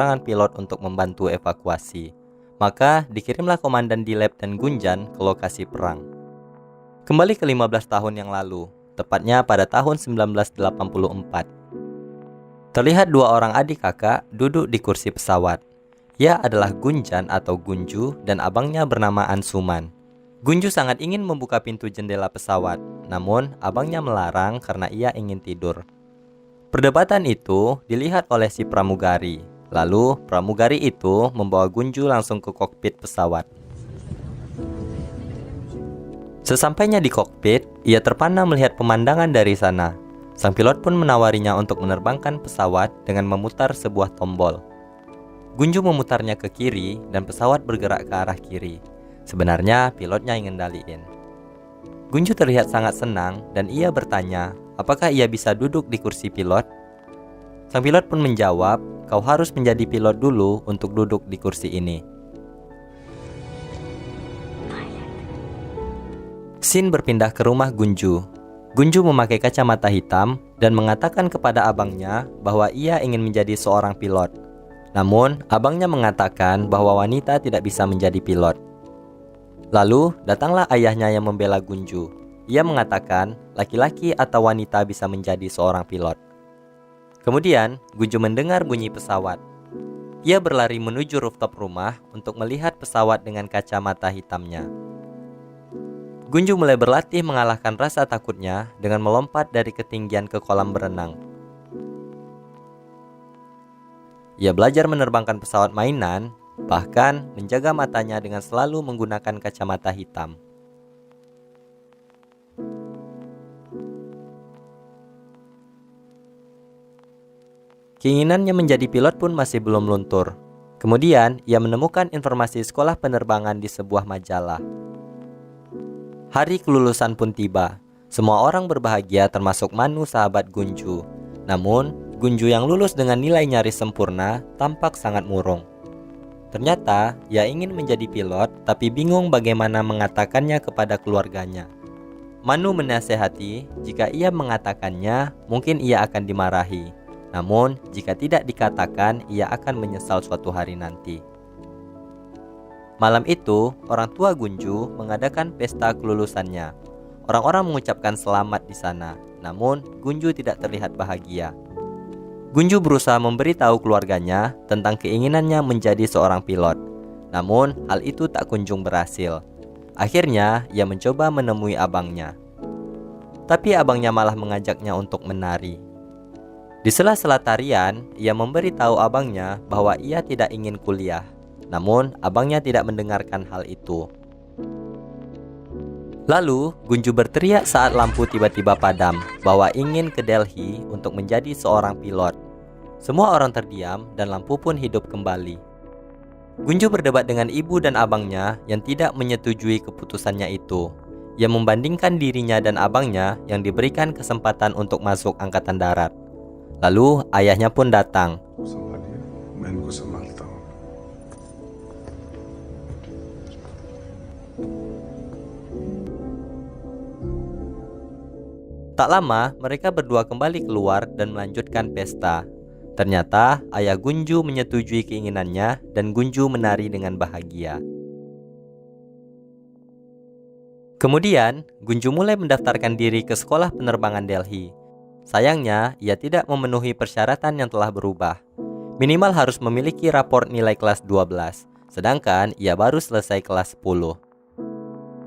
kekurangan pilot untuk membantu evakuasi. Maka dikirimlah komandan Dilep dan Gunjan ke lokasi perang. Kembali ke 15 tahun yang lalu, tepatnya pada tahun 1984. Terlihat dua orang adik kakak duduk di kursi pesawat. Ia adalah Gunjan atau Gunju dan abangnya bernama Ansuman. Gunju sangat ingin membuka pintu jendela pesawat, namun abangnya melarang karena ia ingin tidur. Perdebatan itu dilihat oleh si pramugari. Lalu pramugari itu membawa Gunju langsung ke kokpit pesawat. Sesampainya di kokpit, ia terpana melihat pemandangan dari sana. Sang pilot pun menawarinya untuk menerbangkan pesawat dengan memutar sebuah tombol. Gunju memutarnya ke kiri dan pesawat bergerak ke arah kiri. Sebenarnya pilotnya ingin ngendaliin. Gunju terlihat sangat senang dan ia bertanya, apakah ia bisa duduk di kursi pilot? Sang pilot pun menjawab, kau harus menjadi pilot dulu untuk duduk di kursi ini. Scene berpindah ke rumah Gunju. Gunju memakai kacamata hitam dan mengatakan kepada abangnya bahwa ia ingin menjadi seorang pilot. Namun, abangnya mengatakan bahwa wanita tidak bisa menjadi pilot. Lalu, datanglah ayahnya yang membela Gunju. Ia mengatakan, laki-laki atau wanita bisa menjadi seorang pilot. Kemudian, Gunju mendengar bunyi pesawat. Ia berlari menuju rooftop rumah untuk melihat pesawat dengan kacamata hitamnya. Gunju mulai berlatih mengalahkan rasa takutnya dengan melompat dari ketinggian ke kolam berenang. Ia belajar menerbangkan pesawat mainan, bahkan menjaga matanya dengan selalu menggunakan kacamata hitam. Keinginannya menjadi pilot pun masih belum luntur. Kemudian, ia menemukan informasi sekolah penerbangan di sebuah majalah. Hari kelulusan pun tiba. Semua orang berbahagia termasuk Manu sahabat Gunju. Namun, Gunju yang lulus dengan nilai nyaris sempurna tampak sangat murung. Ternyata, ia ingin menjadi pilot tapi bingung bagaimana mengatakannya kepada keluarganya. Manu menasehati, jika ia mengatakannya, mungkin ia akan dimarahi. Namun, jika tidak dikatakan, ia akan menyesal suatu hari nanti. Malam itu, orang tua Gunju mengadakan pesta kelulusannya. Orang-orang mengucapkan selamat di sana, namun Gunju tidak terlihat bahagia. Gunju berusaha memberitahu keluarganya tentang keinginannya menjadi seorang pilot. Namun, hal itu tak kunjung berhasil. Akhirnya, ia mencoba menemui abangnya. Tapi abangnya malah mengajaknya untuk menari. Di sela-sela tarian, ia memberitahu abangnya bahwa ia tidak ingin kuliah. Namun, abangnya tidak mendengarkan hal itu. Lalu, Gunju berteriak saat lampu tiba-tiba padam bahwa ingin ke Delhi untuk menjadi seorang pilot. Semua orang terdiam dan lampu pun hidup kembali. Gunju berdebat dengan ibu dan abangnya yang tidak menyetujui keputusannya itu. Ia membandingkan dirinya dan abangnya yang diberikan kesempatan untuk masuk angkatan darat. Lalu, ayahnya pun datang. Tak lama, mereka berdua kembali keluar dan melanjutkan pesta. Ternyata, ayah Gunju menyetujui keinginannya dan Gunju menari dengan bahagia. Kemudian, Gunju mulai mendaftarkan diri ke sekolah penerbangan Delhi. Sayangnya, ia tidak memenuhi persyaratan yang telah berubah. Minimal harus memiliki rapor nilai kelas 12, sedangkan ia baru selesai kelas 10.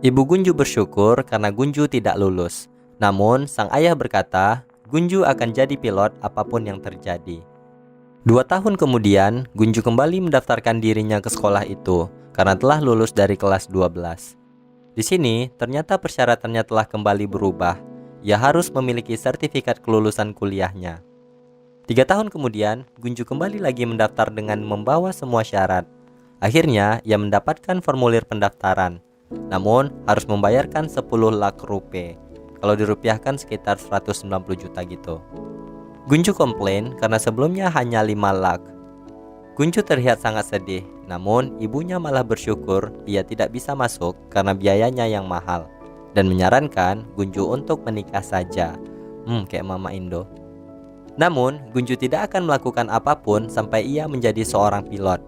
Ibu Gunju bersyukur karena Gunju tidak lulus. Namun, sang ayah berkata, Gunju akan jadi pilot apapun yang terjadi. 2 tahun kemudian, Gunju kembali mendaftarkan dirinya ke sekolah itu karena telah lulus dari kelas 12. Di sini, ternyata persyaratannya telah kembali berubah. Ia harus memiliki sertifikat kelulusan kuliahnya. 3 tahun kemudian, Gunju kembali lagi mendaftar dengan membawa semua syarat. Akhirnya, ia mendapatkan formulir pendaftaran. Namun, harus membayarkan 10 lakh rupiah. Kalau dirupiahkan sekitar 190 juta gitu. Gunju komplain karena sebelumnya hanya 5 lakh. Gunju terlihat sangat sedih, namun ibunya malah bersyukur ia tidak bisa masuk karena biayanya yang mahal dan menyarankan Gunju untuk menikah saja. Kayak Mama Indo. Namun, Gunju tidak akan melakukan apapun sampai ia menjadi seorang pilot.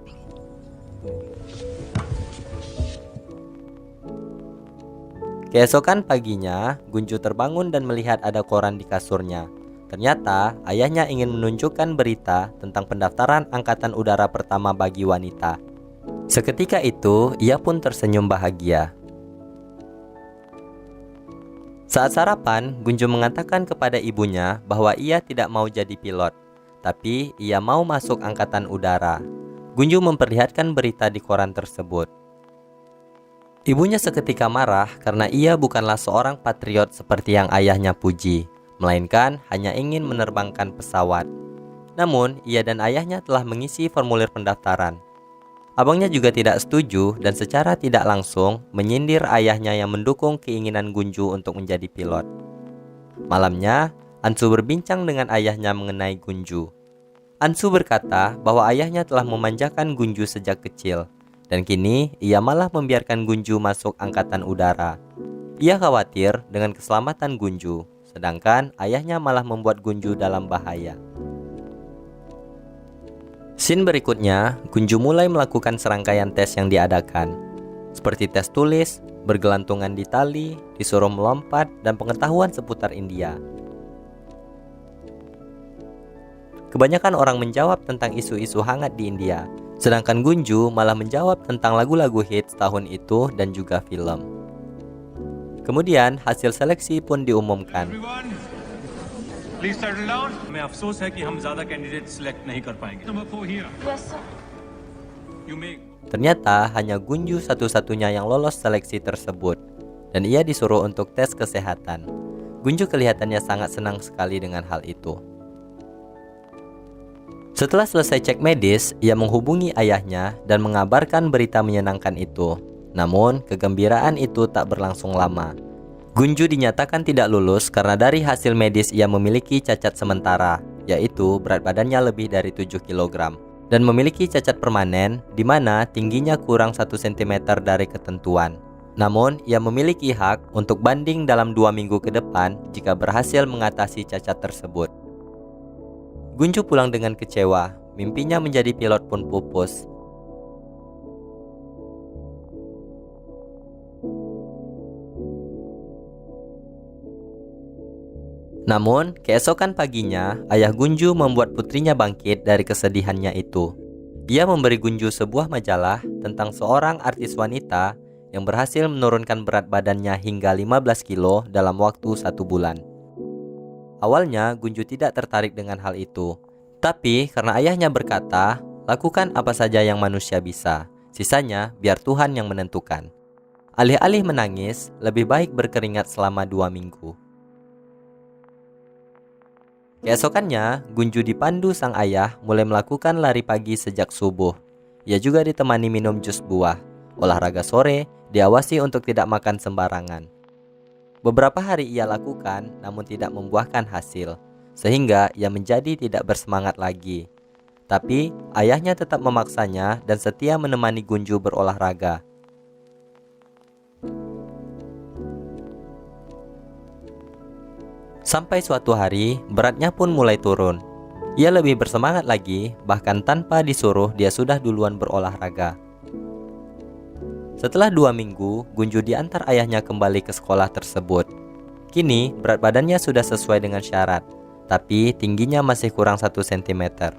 Keesokan paginya, Gunju terbangun dan melihat ada koran di kasurnya. Ternyata, ayahnya ingin menunjukkan berita tentang pendaftaran angkatan udara pertama bagi wanita. Seketika itu, ia pun tersenyum bahagia. Saat sarapan, Gunju mengatakan kepada ibunya bahwa ia tidak mau jadi pilot, tapi ia mau masuk angkatan udara. Gunju memperlihatkan berita di koran tersebut. Ibunya seketika marah karena ia bukanlah seorang patriot seperti yang ayahnya puji, melainkan hanya ingin menerbangkan pesawat. Namun, ia dan ayahnya telah mengisi formulir pendaftaran. Abangnya juga tidak setuju dan secara tidak langsung menyindir ayahnya yang mendukung keinginan Gunju untuk menjadi pilot. Malamnya, Ansu berbincang dengan ayahnya mengenai Gunju. Ansu berkata bahwa ayahnya telah memanjakan Gunju sejak kecil, dan kini ia malah membiarkan Gunju masuk angkatan udara. Ia khawatir dengan keselamatan Gunju, sedangkan ayahnya malah membuat Gunju dalam bahaya. Scene berikutnya, Gunju mulai melakukan serangkaian tes yang diadakan, seperti tes tulis, bergelantungan di tali, disuruh melompat, dan pengetahuan seputar India. Kebanyakan orang menjawab tentang isu-isu hangat di India, sedangkan Gunju malah menjawab tentang lagu-lagu hits tahun itu dan juga film. Kemudian hasil seleksi pun diumumkan. Please settle down. हमें अफसोस है कि हम ज़्यादा candidate select नहीं कर पाएंगे. Number 4 here. Yes, sir. You may. Ternyata hanya Gunju satu-satunya yang lolos seleksi tersebut, dan ia disuruh untuk tes kesehatan. Gunju kelihatannya sangat senang sekali dengan hal itu. Setelah selesai cek medis, ia menghubungi ayahnya dan mengabarkan berita menyenangkan itu. Namun, kegembiraan itu tak berlangsung lama. Gunju dinyatakan tidak lulus karena dari hasil medis ia memiliki cacat sementara, yaitu berat badannya lebih dari 7 kg, dan memiliki cacat permanen di mana tingginya kurang 1 cm dari ketentuan. Namun, ia memiliki hak untuk banding dalam 2 minggu ke depan jika berhasil mengatasi cacat tersebut. Gunju pulang dengan kecewa, mimpinya menjadi pilot pun pupus. Namun, keesokan paginya, ayah Gunju membuat putrinya bangkit dari kesedihannya itu. Ia memberi Gunju sebuah majalah tentang seorang artis wanita yang berhasil menurunkan berat badannya hingga 15 kilo dalam waktu 1 bulan. Awalnya, Gunju tidak tertarik dengan hal itu. Tapi, karena ayahnya berkata, lakukan apa saja yang manusia bisa. Sisanya, biar Tuhan yang menentukan. Alih-alih menangis, lebih baik berkeringat selama 2 minggu. Keesokannya, Gunju dipandu sang ayah mulai melakukan lari pagi sejak subuh. Ia juga ditemani minum jus buah. Olahraga sore, diawasi untuk tidak makan sembarangan. Beberapa hari ia lakukan, namun tidak membuahkan hasil, sehingga ia menjadi tidak bersemangat lagi. Tapi, ayahnya tetap memaksanya dan setia menemani Gunju berolahraga. Sampai suatu hari, beratnya pun mulai turun. Ia lebih bersemangat lagi, bahkan tanpa disuruh dia sudah duluan berolahraga. Setelah 2 minggu, Gunju diantar ayahnya kembali ke sekolah tersebut. Kini, berat badannya sudah sesuai dengan syarat, tapi tingginya masih kurang 1 cm.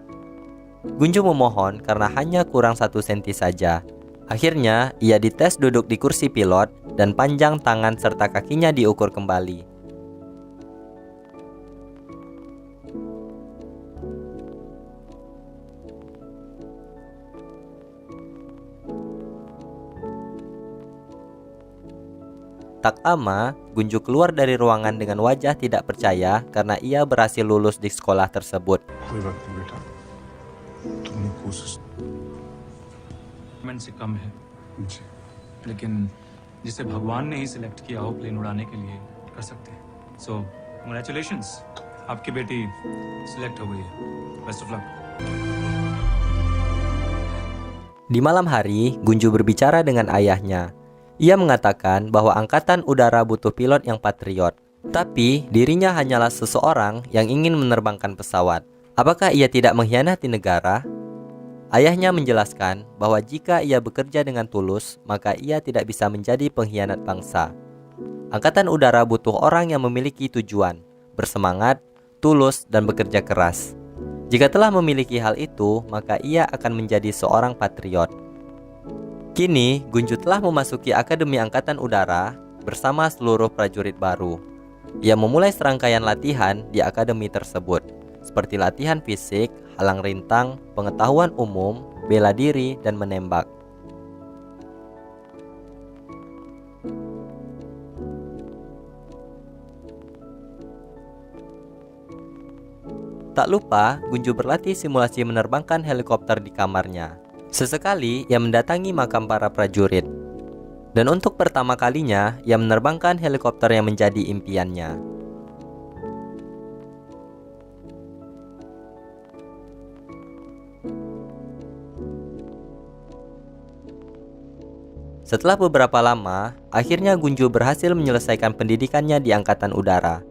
Gunju memohon karena hanya kurang 1 cm saja. Akhirnya, ia dites duduk di kursi pilot dan panjang tangan serta kakinya diukur kembali. Tak lama, Gunju keluar dari ruangan dengan wajah tidak percaya karena ia berhasil lulus di sekolah tersebut. से कम है लेकिन जिसे भगवान ने ही सिलेक्ट किया हो प्लेन उड़ाने के लिए कर सकते हैं सो कांग्रेचुलेशंस आपकी बेटी सिलेक्ट हो गई है best of luck. Di malam hari, Gunju berbicara dengan ayahnya. Ia mengatakan bahwa angkatan udara butuh pilot yang patriot. Tapi dirinya hanyalah seseorang yang ingin menerbangkan pesawat. Apakah ia tidak mengkhianati negara? Ayahnya menjelaskan bahwa jika ia bekerja dengan tulus, maka ia tidak bisa menjadi pengkhianat bangsa. Angkatan Udara butuh orang yang memiliki tujuan, bersemangat, tulus, dan bekerja keras. Jika telah memiliki hal itu, maka ia akan menjadi seorang patriot. Kini, Gunju telah memasuki Akademi Angkatan Udara bersama seluruh prajurit baru. Ia memulai serangkaian latihan di akademi tersebut, seperti latihan fisik, halang rintang, pengetahuan umum, bela diri, dan menembak. Tak lupa, Gunju berlatih simulasi menerbangkan helikopter di kamarnya. Sesekali, ia mendatangi makam para prajurit. Dan untuk pertama kalinya, ia menerbangkan helikopter yang menjadi impiannya. Setelah beberapa lama, akhirnya Gunju berhasil menyelesaikan pendidikannya di Angkatan Udara.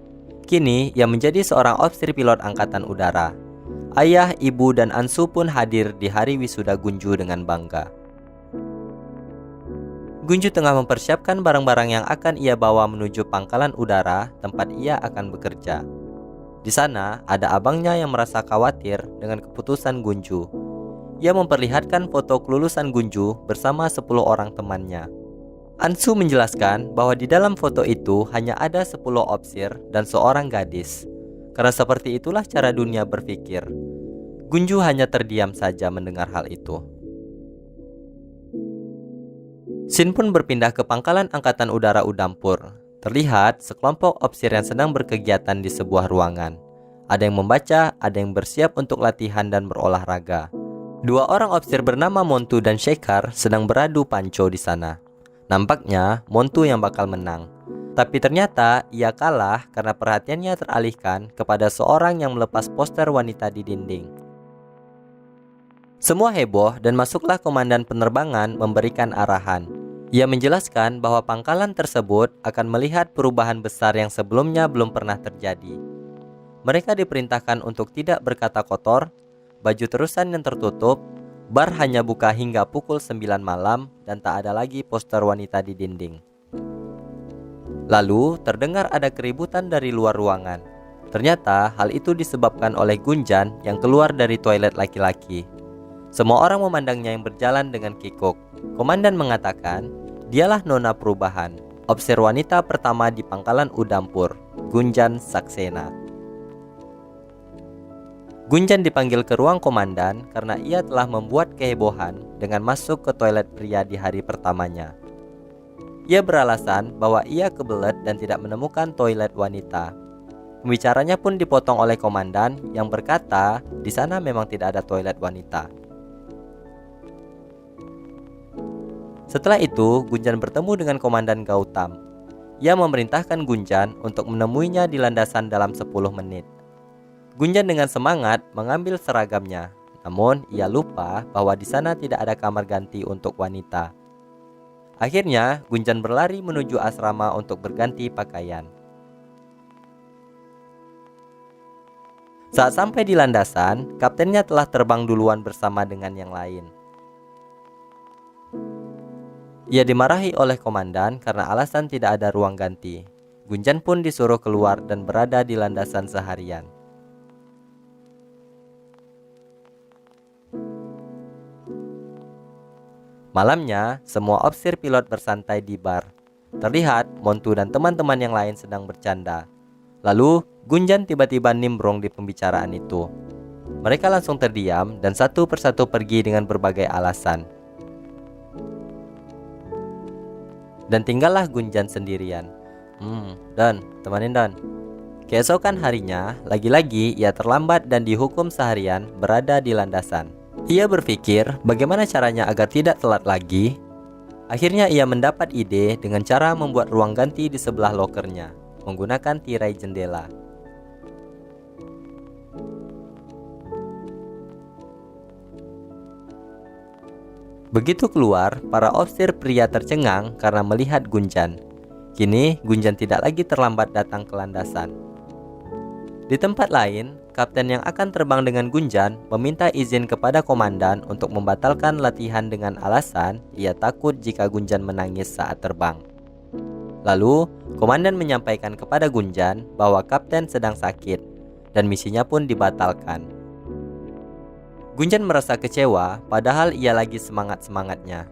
Kini, ia menjadi seorang officer pilot Angkatan Udara. Ayah, ibu, dan Ansu pun hadir di hari wisuda Gunju dengan bangga. Gunju tengah mempersiapkan barang-barang yang akan ia bawa menuju pangkalan udara tempat ia akan bekerja. Di sana, ada abangnya yang merasa khawatir dengan keputusan Gunju. Ia memperlihatkan foto kelulusan Gunju bersama 10 orang temannya. Ansu menjelaskan bahwa di dalam foto itu hanya ada 10 opsir dan seorang gadis. Karena seperti itulah cara dunia berpikir. Gunju hanya terdiam saja mendengar hal itu. Shin pun berpindah ke pangkalan Angkatan Udara Udampur. Terlihat sekelompok opsir yang sedang berkegiatan di sebuah ruangan. Ada yang membaca, ada yang bersiap untuk latihan dan berolahraga. 2 orang opsir bernama Montu dan Shekhar sedang beradu panco di sana. Nampaknya Montu yang bakal menang. Tapi ternyata ia kalah karena perhatiannya teralihkan kepada seorang yang melepas poster wanita di dinding. Semua heboh dan masuklah komandan penerbangan memberikan arahan. Ia menjelaskan bahwa pangkalan tersebut akan melihat perubahan besar yang sebelumnya belum pernah terjadi. Mereka diperintahkan untuk tidak berkata kotor, baju terusan yang tertutup, bar hanya buka hingga pukul 9 malam, dan tak ada lagi poster wanita di dinding. Lalu terdengar ada keributan dari luar ruangan. Ternyata hal itu disebabkan oleh Gunjan yang keluar dari toilet laki-laki. Semua orang memandangnya yang berjalan dengan kikuk. Komandan mengatakan, dialah nona perubahan, opsir wanita pertama di pangkalan Udampur, Gunjan Saksena. Gunjan dipanggil ke ruang komandan karena ia telah membuat kehebohan dengan masuk ke toilet pria di hari pertamanya. Ia beralasan bahwa ia kebelet dan tidak menemukan toilet wanita. Pembicaranya pun dipotong oleh komandan yang berkata di sana memang tidak ada toilet wanita. Setelah itu, Gunjan bertemu dengan Komandan Gautam. Ia memerintahkan Gunjan untuk menemuinya di landasan dalam 10 menit. Gunjan dengan semangat mengambil seragamnya, namun ia lupa bahwa di sana tidak ada kamar ganti untuk wanita. Akhirnya, Gunjan berlari menuju asrama untuk berganti pakaian. Saat sampai di landasan, kaptennya telah terbang duluan bersama dengan yang lain. Ia dimarahi oleh komandan karena alasan tidak ada ruang ganti. Gunjan pun disuruh keluar dan berada di landasan seharian. Malamnya, semua opsir pilot bersantai di bar. Terlihat Montu dan teman-teman yang lain sedang bercanda. Lalu, Gunjan tiba-tiba nimbrung di pembicaraan itu. Mereka langsung terdiam dan satu persatu pergi dengan berbagai alasan. Dan tinggallah Gunjan sendirian. Don, temanin Don. Keesokan harinya, lagi-lagi ia terlambat dan dihukum seharian berada di landasan. Ia berpikir bagaimana caranya agar tidak telat lagi. Akhirnya ia mendapat ide dengan cara membuat ruang ganti di sebelah lokernya, menggunakan tirai jendela. Begitu keluar, para opsir pria tercengang karena melihat Gunjan. Kini, Gunjan tidak lagi terlambat datang ke landasan. Di tempat lain, kapten yang akan terbang dengan Gunjan meminta izin kepada komandan untuk membatalkan latihan dengan alasan ia takut jika Gunjan menangis saat terbang. Lalu, komandan menyampaikan kepada Gunjan bahwa kapten sedang sakit dan misinya pun dibatalkan. Gunjan merasa kecewa padahal ia lagi semangat-semangatnya.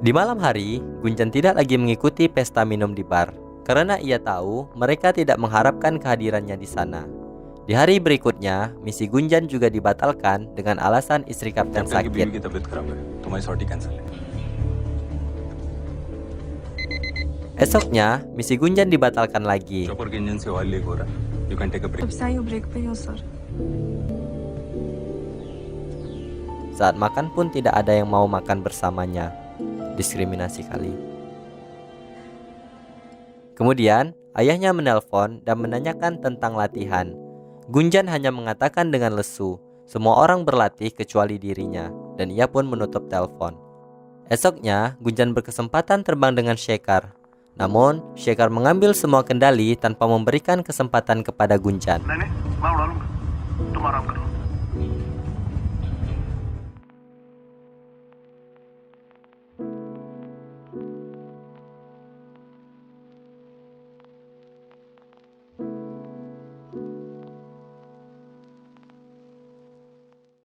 Di malam hari, Gunjan tidak lagi mengikuti pesta minum di bar karena ia tahu mereka tidak mengharapkan kehadirannya di sana. Di hari berikutnya, misi Gunjan juga dibatalkan dengan alasan istri kapten sakit. Esoknya, misi Gunjan dibatalkan lagi. Saat makan pun tidak ada yang mau makan bersamanya. Diskriminasi kali. Kemudian, ayahnya menelpon dan menanyakan tentang latihan. Gunjan hanya mengatakan dengan lesu, semua orang berlatih kecuali dirinya, dan ia pun menutup telepon. Esoknya, Gunjan berkesempatan terbang dengan Shekhar. Namun, Shekhar mengambil semua kendali tanpa memberikan kesempatan kepada Gunjan. नहीं नहीं मैं उड़ा लूंगा तुम आराम करो